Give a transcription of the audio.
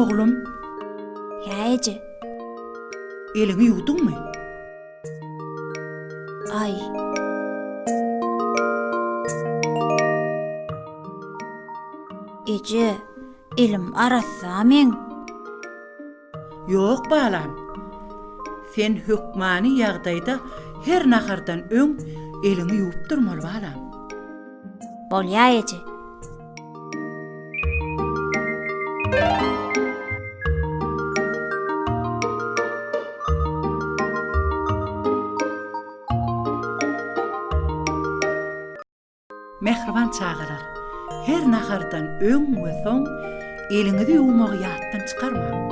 Oglum, Hä eje. eliňi ýuwduňmy? Ay. Eje, elim arassameň. Ýok balam. Sen hükmani ýagdaýda her nahardan öň eliňi ýuwup durmaly balam. Bolýa eje. Mehriban çağırar. Her nahardan öň we soň eliňi ýuwmagy ýatdan çykarma.